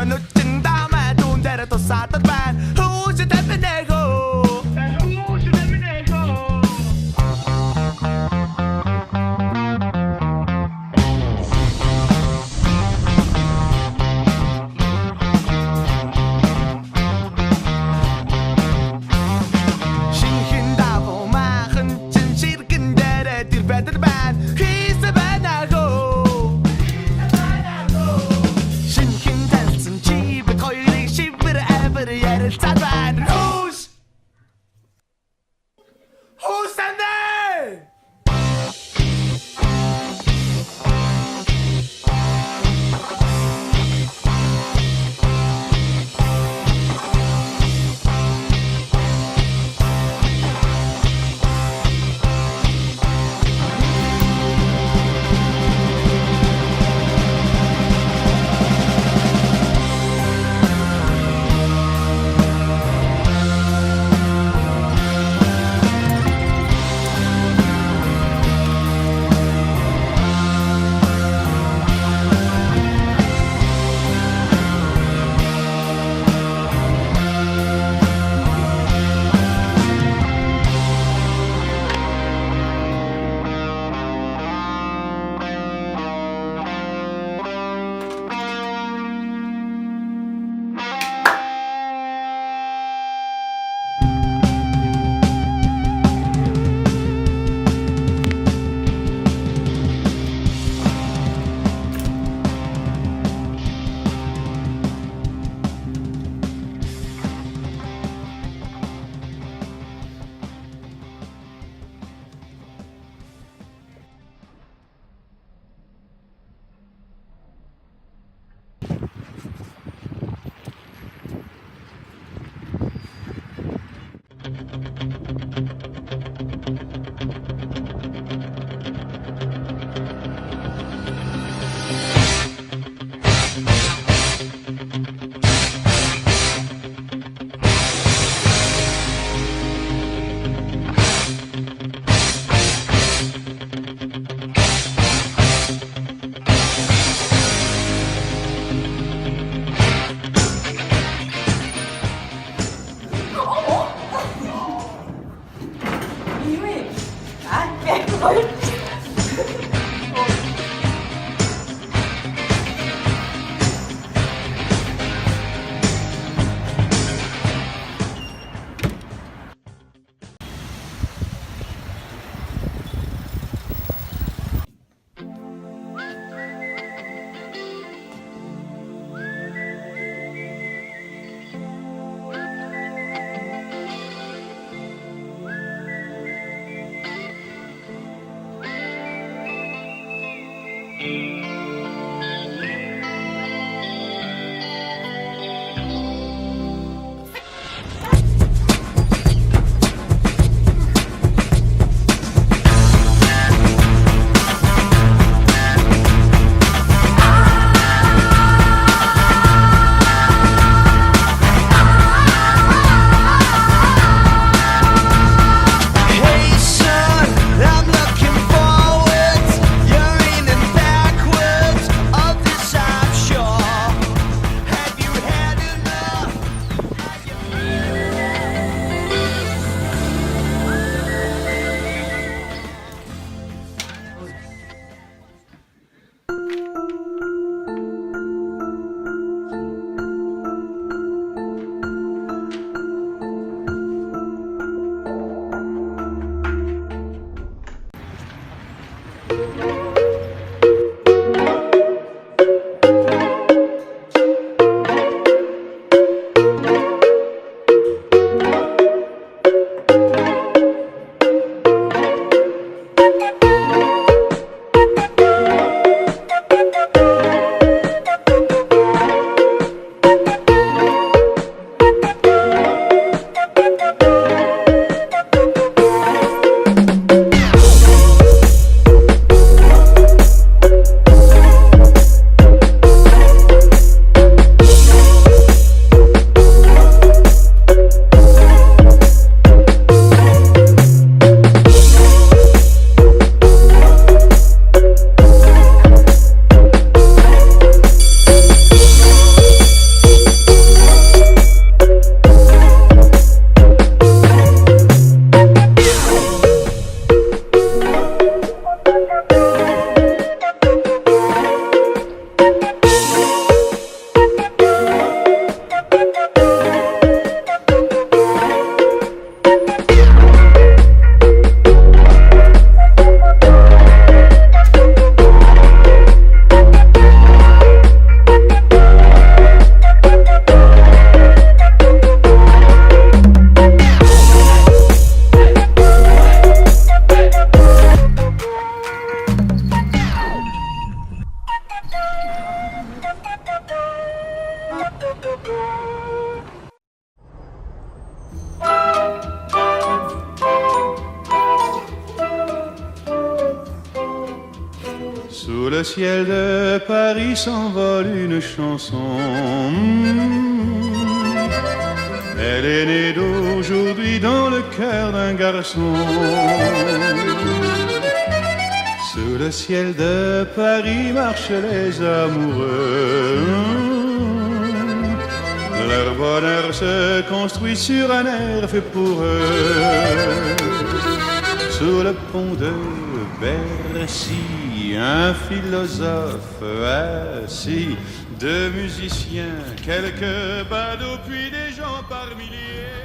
늦은 다음에 돈대로 또 쌓던 반 후시 대표 내고 후시 대표 내고 신힌다고 막은 진실 근데래 딜배들 반 희습해 나고 신힌 단순 지 Sous le ciel de Paris s'envole une chanson. Elle est née d'aujourd'hui dans le cœur d'un garçon. Sous le ciel de Paris marchent les amoureux. Leur bonheur se construit sur un air fait pour eux. Sous le pont de Bercy, un philosophe assis, deux musiciens, quelques badauds, puis des gens par milliers.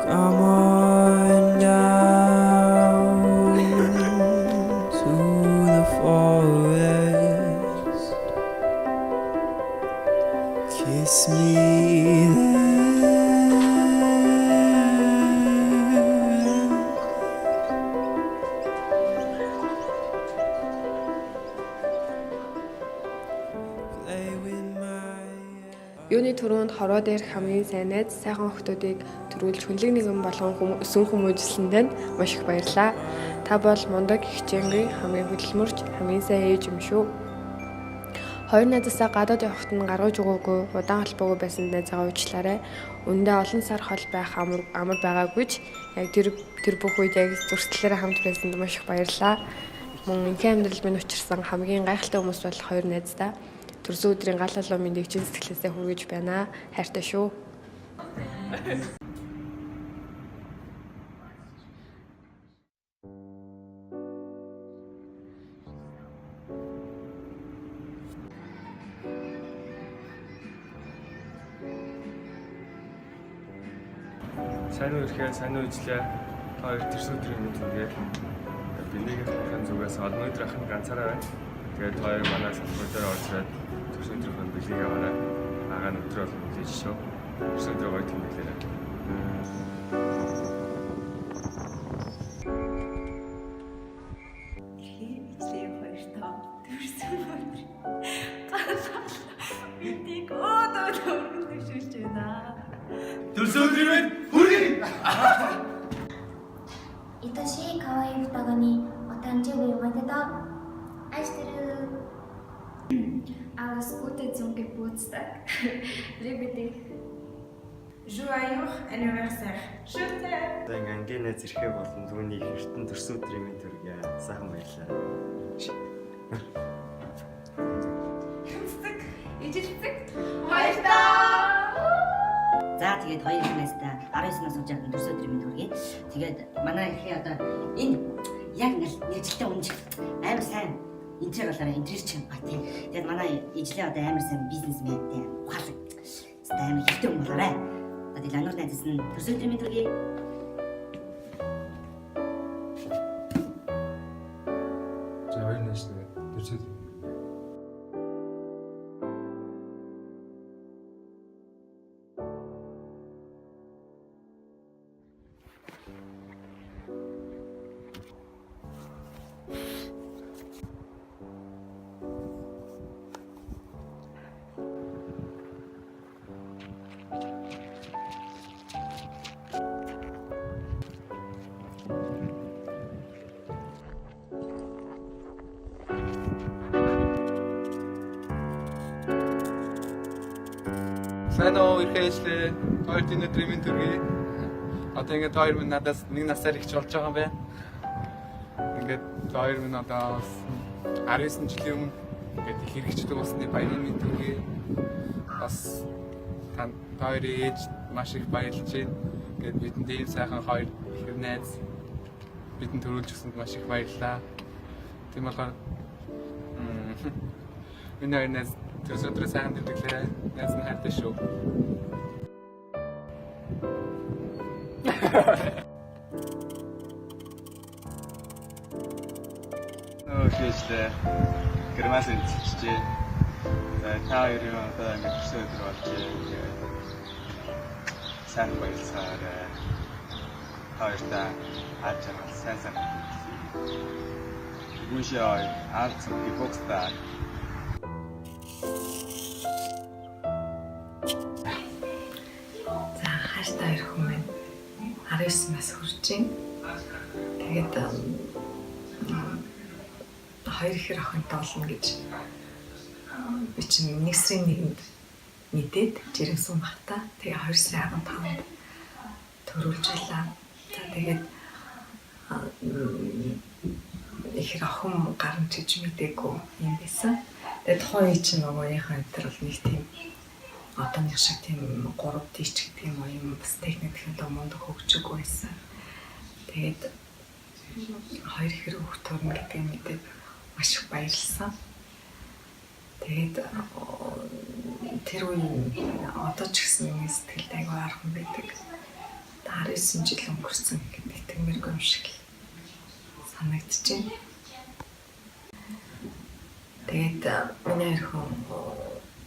Come on down to the forest, kiss me there. Play with my Юуны түрүүнд хороо дээрх хамгийн сайн найз сайхан охтуудыг төрүүлж хүнлэг нэгэн болгон өсөн хүмүүжлэндээ маш их баярлалаа. Та бол мундаг хичээнгүй хамгийн хөдөлмөрч хамгийн сайн ээж юм шүү. Хоёр найзаасаа гадаад явахт нь гаргаж өгөөгүй удаан холбоогүй байсан найзаагаа уучлаарай. Үндэ олон сар хол байх амар байгаагүй ч яг тэр бүх үед яг зурслаараа хамт байсанд маш их баярлалаа. Мөн инхээ амьдрал минь учирсан хамгийн гайхалтай хүмүүс бол хоёр найздаа. Төрсөн өдрийн гал алуу мэндийг чин сэтгэлээсээ хүргэж байна. Хайртай шүү. Сайн уу ирэхээр сайн уу ижлээ. Хоёр төрсөн өдрийн өмнө зүгээр. Бинийхээ зүгээс олон өдөр ахын ганцаараа байна. Тэгээд хоёр манай салбар дээр орж ирээд төрсөн өдрийн бэлгийг аваарай. Агаа нь өдөр болгон үлээж шүү. Төрсөн өдрөө гоё тэмдэглээрэй. Ижлээ хоёртоо төрсөн өдөр. Ганцаар бидийг өөдөө өргөн дэвшүүлж байна. Төрсөн өдрийн минь хүргэе. 愛しい可愛い双子にお誕生日おめでとう。愛してる。Alles Gute zum Geburtstag. Liebe dich. Joyeux anniversaire. Je t'aime. За ингээ ангинаа зэрхээ болон түүний эртэн төрсөн өдрийн минь төргий сайхан баярлалаа. Хэмцдэг. Ижилцэг. За тэгээд хоёр их найзтай 19 нас үеийн төрсөн өдрийн минь хүргэе. Тэгээд манай ихээ одоо энэ яг ингээл нэгжилтэй үнж амар сайн интерьер болоорой интерьер чинь ба тийм. Тэгээд манай ижлээ одоо амар сайн бизнесментэй ухаалаг. Амар ихтэй хүн болоорой. Тэгээд лануур найзаас нь төрсөн өдрийн минь хүргэе. За хоёр найзтай төрсөн өдрийн Сайн уу ихэхлээ. Хоёр энэ өдрийн минь төргий. Одоо ингээд хоёр минь надаас нэг насаар ихч болж байгаа юм байна. Ингээд хоёр минь одоо 19 жилийн өмнө ингээд их хэрэгждэг болсны баярын минь төргий. Бас та хоёрын ээж маш их баярлж байна. Ингээд бидэнд ийм сайхан хоёр их найз бидэнд төрүүлж өгсөнд маш их баярлалаа. Тийм болохоор миний хоёр найз төрсөн өдрөө сайхан тэмдэглээрэй. Найз нь хайртай шүү. Нөө хийжлээ. Гэрмаас ирчихжээ. Та хоёрын одоо ингээд төрсөн өдөр болж тэгээд сайн баярлалаа. Хоёртаа хаач байгаа сайн сайн. Гүшээ арц бокста. За хааштай хоёр хүн байна. 19 нас хүрч байна. Тэгээд хоёр ихэр охинтой болно гэж би чинь 1 сарын 1-нд мэдээд жирэмсэн багтаа. Тэгээ 2 сарын 15-нд төрүүлж байлаа. За тэгээд ихэр охин гарна гэж мэдээгүй юм байсан. Тэгээд тухайн үе чинь нөгөөнийхөө өдөр бол нэг тийм одооных шиг тийм 3D ч гэдэг юм уу юм бас техник технологи мундаг хөгжөөгүй байсан. Тэгээд хоёр ихэр хүүхдүүд гэдэг юм мэдээд маш их баярлсан. Тэгээд тэр үе одоо ч гэсэн миний сэтгэлд аягүй архан байдаг. 19 жил өнгөрсөн гэдэг итгэмээргүй юм шиг санагдчихэв. Тэгээд миний хоёр хүн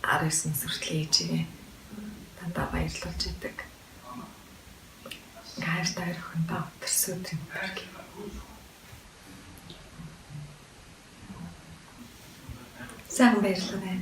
19 хүртэл ээжээ дандаа баярлуулж идэг. Гайр таар хүндээ төрсөн өдрийн өдөр. Сайн баярлалаа.